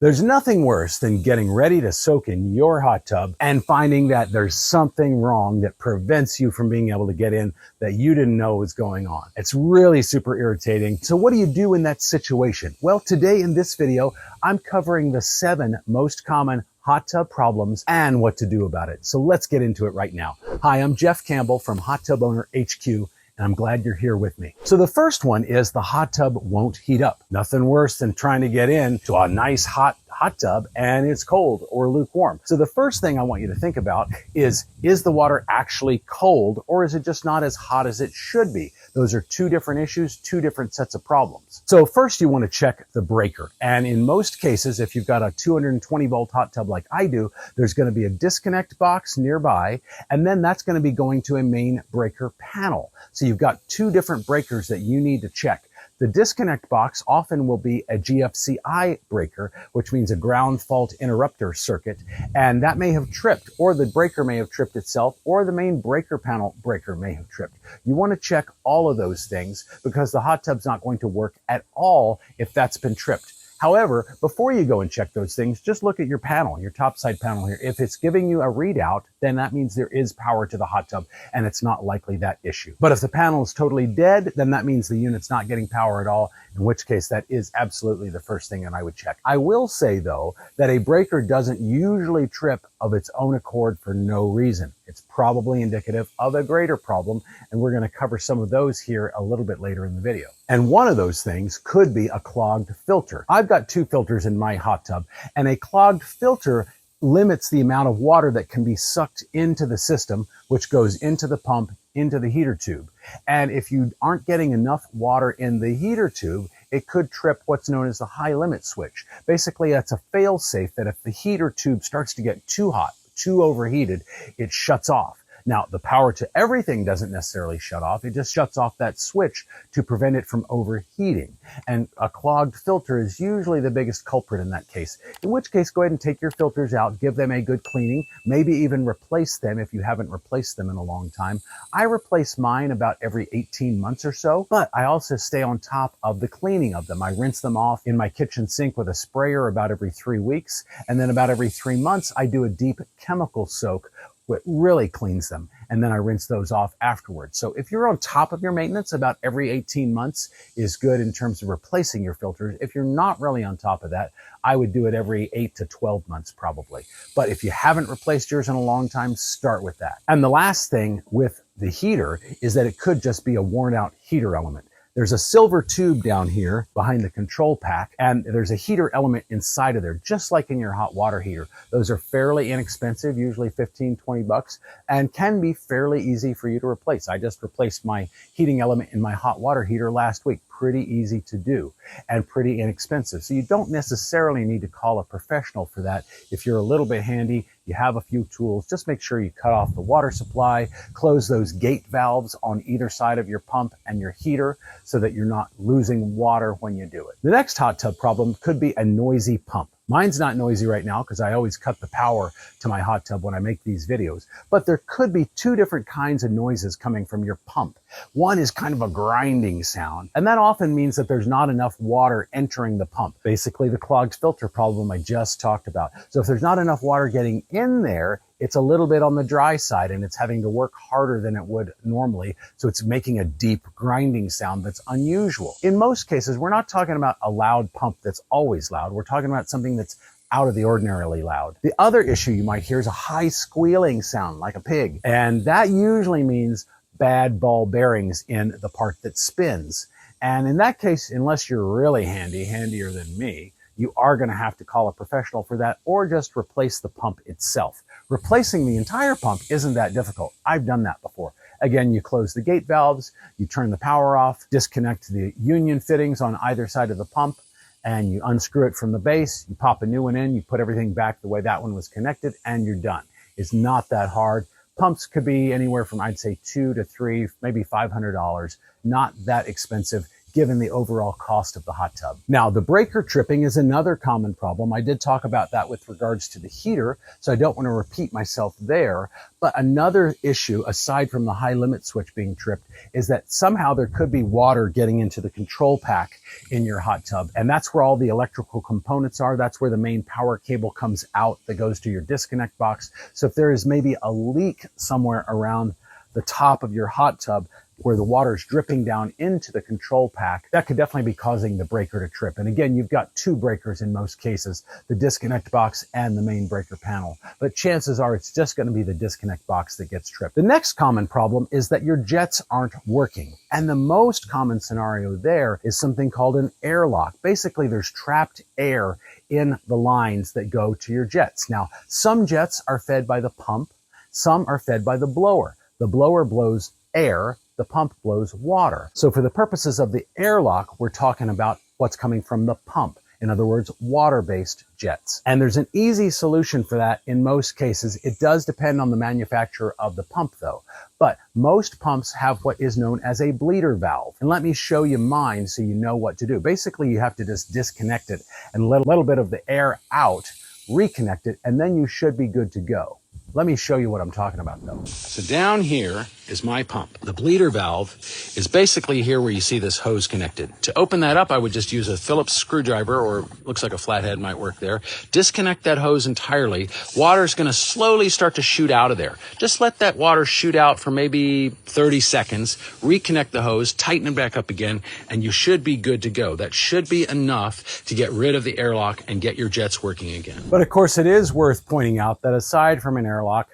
There's nothing worse than getting ready to soak in your hot tub and finding that there's something wrong that prevents you from being able to get in that you didn't know was going on. It's really super irritating. So what do you do in that situation? Well, today in this video, I'm covering the 7 most common hot tub problems and what to do about it. So let's get into it right now. Hi, I'm Jeff Campbell from Hot Tub Owner HQ, and I'm glad you're here with me. So the first one is the hot tub won't heat up. Nothing worse than trying to get into a nice hot tub and it's cold or lukewarm. So the first thing I want you to think about is the water actually cold, or is it just not as hot as it should be? Those are 2 different issues, 2 different sets of problems. So first you want to check the breaker. And in most cases, if you've got a 220 volt hot tub like I do, there's going to be a disconnect box nearby, and then that's going to be going to a main breaker panel. So you've got 2 different breakers that you need to check. The disconnect box often will be a GFCI breaker, which means a ground fault interrupter circuit, and that may have tripped, or the breaker may have tripped itself, or the main breaker panel breaker may have tripped. You want to check all of those things because the hot tub's not going to work at all if that's been tripped. However, before you go and check those things, just look at your panel, your topside panel here. If it's giving you a readout, then that means there is power to the hot tub, and it's not likely that issue. But if the panel is totally dead, then that means the unit's not getting power at all, in which case that is absolutely the first thing that I would check. I will say, though, that a breaker doesn't usually trip of its own accord for no reason. It's probably indicative of a greater problem, and we're going to cover some of those here a little bit later in the video. And one of those things could be a clogged filter. I've got 2 filters in my hot tub, and a clogged filter limits the amount of water that can be sucked into the system, which goes into the pump, into the heater tube. And if you aren't getting enough water in the heater tube, it could trip what's known as the high limit switch. Basically, that's a fail safe that if the heater tube starts to get too hot, too overheated, it shuts off. Now, the power to everything doesn't necessarily shut off. It just shuts off that switch to prevent it from overheating. And a clogged filter is usually the biggest culprit in that case. In which case, go ahead and take your filters out, give them a good cleaning, maybe even replace them if you haven't replaced them in a long time. I replace mine about every 18 months or so, but I also stay on top of the cleaning of them. I rinse them off in my kitchen sink with a sprayer about every 3 weeks, and then about every 3 months, I do a deep chemical soak. It really cleans them, and then I rinse those off afterwards. So if you're on top of your maintenance, about every 18 months is good in terms of replacing your filters. If you're not really on top of that, I would do it every 8 to 12 months probably. But if you haven't replaced yours in a long time, start with that. And the last thing with the heater is that it could just be a worn out heater element. There's a silver tube down here behind the control pack, and there's a heater element inside of there, just like in your hot water heater. Those are fairly inexpensive, usually 15, 20 bucks, and can be fairly easy for you to replace. I just replaced my heating element in my hot water heater last week. Pretty easy to do and pretty inexpensive. So you don't necessarily need to call a professional for that. If you're a little bit handy, you have a few tools, just make sure you cut off the water supply, close those gate valves on either side of your pump and your heater so that you're not losing water when you do it. The next hot tub problem could be a noisy pump. Mine's not noisy right now because I always cut the power to my hot tub when I make these videos, but there could be 2 different kinds of noises coming from your pump. One is kind of a grinding sound, and that often means that there's not enough water entering the pump. Basically, the clogged filter problem I just talked about. So if there's not enough water getting in there, it's a little bit on the dry side and it's having to work harder than it would normally. So it's making a deep grinding sound that's unusual. In most cases, we're not talking about a loud pump that's always loud. We're talking about something that's out of the ordinarily loud. The other issue you might hear is a high squealing sound like a pig. And that usually means bad ball bearings in the part that spins. And in that case, unless you're really handy, handier than me, you are going to have to call a professional for that or just replace the pump itself. Replacing the entire pump isn't that difficult. I've done that before. Again, you close the gate valves, you turn the power off, disconnect the union fittings on either side of the pump, and you unscrew it from the base, you pop a new one in, you put everything back the way that one was connected, and you're done. It's not that hard. Pumps could be anywhere from, I'd say, $2 to $3, maybe $500. Not that expensive. given the overall cost of the hot tub. Now, the breaker tripping is another common problem. I did talk about that with regards to the heater, so I don't want to repeat myself there. But another issue, aside from the high limit switch being tripped, is that somehow there could be water getting into the control pack in your hot tub. And that's where all the electrical components are. That's where the main power cable comes out that goes to your disconnect box. So if there is maybe a leak somewhere around the top of your hot tub where the water is dripping down into the control pack, that could definitely be causing the breaker to trip. And again, you've got two breakers in most cases, the disconnect box and the main breaker panel. But chances are it's just going to be the disconnect box that gets tripped. The next common problem is that your jets aren't working. And the most common scenario there is something called an airlock. Basically, there's trapped air in the lines that go to your jets. Now, some jets are fed by the pump, some are fed by the blower. The blower blows air, the pump blows water. So for the purposes of the airlock, we're talking about what's coming from the pump. In other words, water-based jets. And there's an easy solution for that in most cases. It does depend on the manufacturer of the pump though. But most pumps have what is known as a bleeder valve. And let me show you mine so you know what to do. Basically, you have to just disconnect it and let a little bit of the air out, reconnect it, and then you should be good to go. Let me show you what I'm talking about though. So down here is my pump. The bleeder valve is basically here where you see this hose connected. To open that up, I would just use a Phillips screwdriver, or looks like a flathead might work there. Disconnect that hose entirely. Water's going to slowly start to shoot out of there. Just let that water shoot out for maybe 30 seconds. Reconnect the hose, tighten it back up again, and you should be good to go. That should be enough to get rid of the airlock and get your jets working again. But of course, it is worth pointing out that aside from an airlock,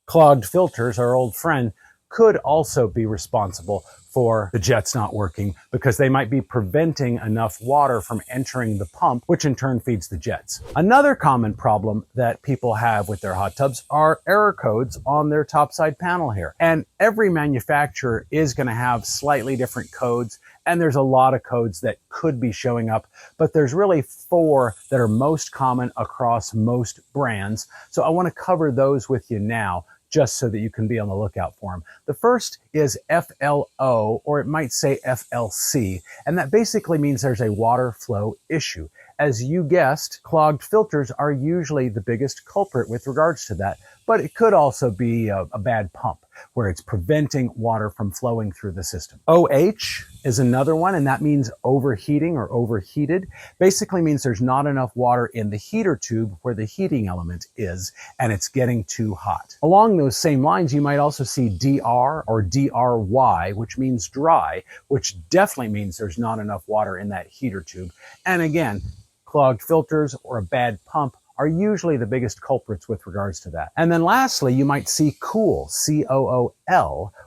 Clogged Filters, our old friend, could also be responsible for the jets not working because they might be preventing enough water from entering the pump, which in turn feeds the jets. Another common problem that people have with their hot tubs are error codes on their topside panel here. And every manufacturer is going to have slightly different codes, and there's a lot of codes that could be showing up, but there's really 4 that are most common across most brands. So I want to cover those with you now, just so that you can be on the lookout for them. The first is FLO, or it might say FLC, and that basically means there's a water flow issue. As you guessed, clogged filters are usually the biggest culprit with regards to that, but it could also be a bad pump where it's preventing water from flowing through the system. OH is another one, and that means overheating or overheated. Basically means there's not enough water in the heater tube where the heating element is, and it's getting too hot. Along those same lines, you might also see DR or DRY, which means dry, which definitely means there's not enough water in that heater tube. And again, clogged filters or a bad pump are usually the biggest culprits with regards to that. And then lastly, you might see cool, COOL,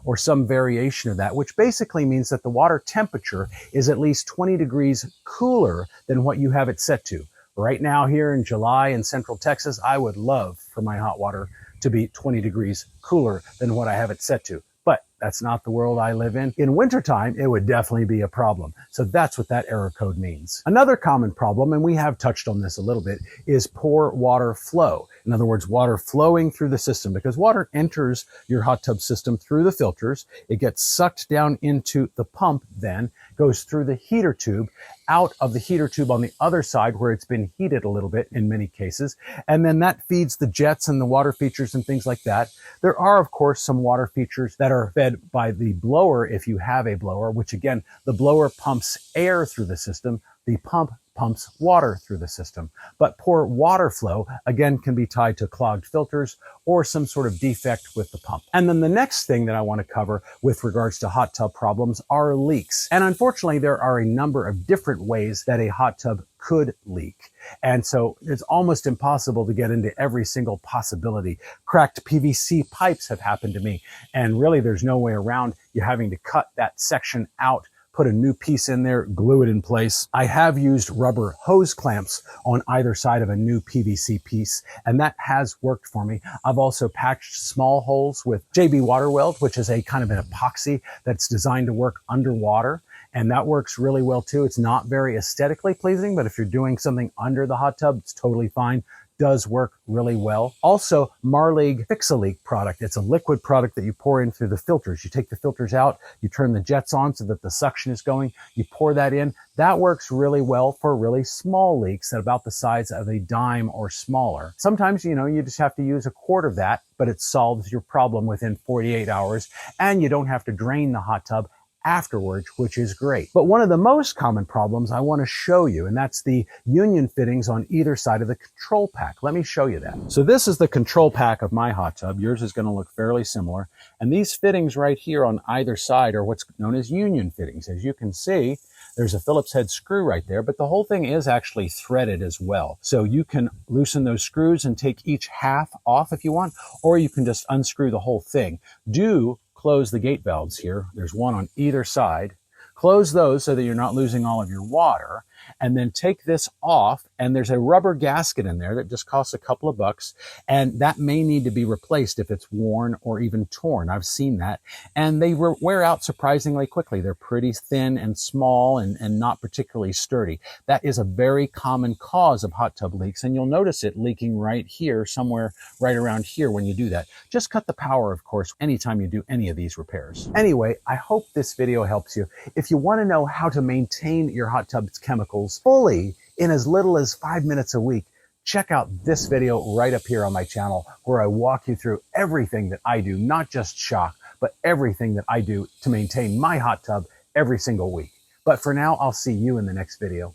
or some variation of that, which basically means that the water temperature is at least 20 degrees cooler than what you have it set to. Right now here in July in Central Texas, I would love for my hot water to be 20 degrees cooler than what I have it set to. But that's not the world I live in. In wintertime, it would definitely be a problem. So that's what that error code means. Another common problem, and we have touched on this a little bit, is poor water flow. In other words, water flowing through the system, because water enters your hot tub system through the filters. It gets sucked down into the pump, then goes through the heater tube, out of the heater tube on the other side where it's been heated a little bit in many cases. And then that feeds the jets and the water features and things like that. There are, of course, some water features that are fed by the blower if you have a blower, which again, the blower pumps air through the system. The pump pumps water through the system. But poor water flow, again, can be tied to clogged filters or some sort of defect with the pump. And then the next thing that I want to cover with regards to hot tub problems are leaks. And unfortunately, there are a number of different ways that a hot tub could leak. And so it's almost impossible to get into every single possibility. Cracked PVC pipes have happened to me. And really, there's no way around you having to cut that section out, put a new piece in there, glue it in place. I have used rubber hose clamps on either side of a new PVC piece, and that has worked for me. I've also patched small holes with JB Water Weld, which is a kind of an epoxy that's designed to work underwater. And that works really well too. It's not very aesthetically pleasing, but if you're doing something under the hot tub, it's totally fine. does work really well. Also, Marleague Fix-A-Leak product. It's a liquid product that you pour in through the filters. You take the filters out, you turn the jets on so that the suction is going, you pour that in. That works really well for really small leaks at about the size of a dime or smaller. Sometimes, you just have to use a quart of that, but it solves your problem within 48 hours, and you don't have to drain the hot tub afterwards, which is great. But one of the most common problems I want to show you, and that's the union fittings on either side of the control pack. Let me show you that. So this is the control pack of my hot tub. Yours is going to look fairly similar. And these fittings right here on either side are what's known as union fittings. As you can see, there's a Phillips head screw right there, but the whole thing is actually threaded as well. So you can loosen those screws and take each half off if you want, or you can just unscrew the whole thing. Do close the gate valves here. There's one on either side. Close those so that you're not losing all of your water. And then take this off, and there's a rubber gasket in there that just costs a couple of bucks, and that may need to be replaced if it's worn or even torn. I've seen that, and they wear out surprisingly quickly. They're pretty thin and small and not particularly sturdy. That is a very common cause of hot tub leaks, and you'll notice it leaking right here, somewhere right around here when you do that. Just cut the power, of course, anytime you do any of these repairs. Anyway, I hope this video helps you. If you want to know how to maintain your hot tub's chemicals fully in as little as 5 minutes a week, check out this video right up here on my channel, where I walk you through everything that I do, not just shock, but everything that I do to maintain my hot tub every single week. But for now, I'll see you in the next video.